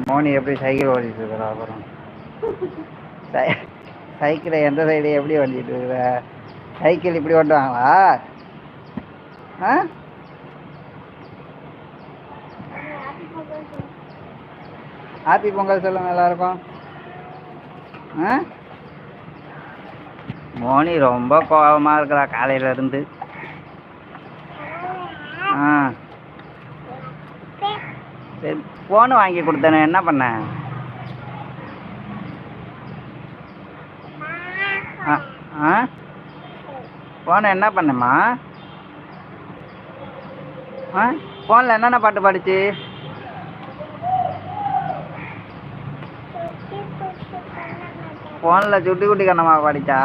மோனி எப்படி சைக்கிள் ஓட்டிட்டு இருக்கிறா அப்புறம் சைக்கிளை எந்த சைடு எப்படி ஓட்டிட்டு இருக்கிற? சைக்கிள் இப்படி ஓட்டுவாங்களா? ஆ ஹாப்பி பொங்கல் சொல்லுங்க எல்லாருக்கும். ஆ மோனி ரொம்ப கோபமாக இருக்கிறா காலையில இருந்து. ஆ சரி, ஃபோனு வாங்கி கொடுத்தேனே என்ன பண்ண? ஆ ஃபோனை என்ன பண்ணம்மா? ஆ ஃபோனில் என்னென்ன பாட்டு பாடிச்சு? ஃபோனில் சுட்டி குட்டி கண்ணம்மா பாடிச்சா?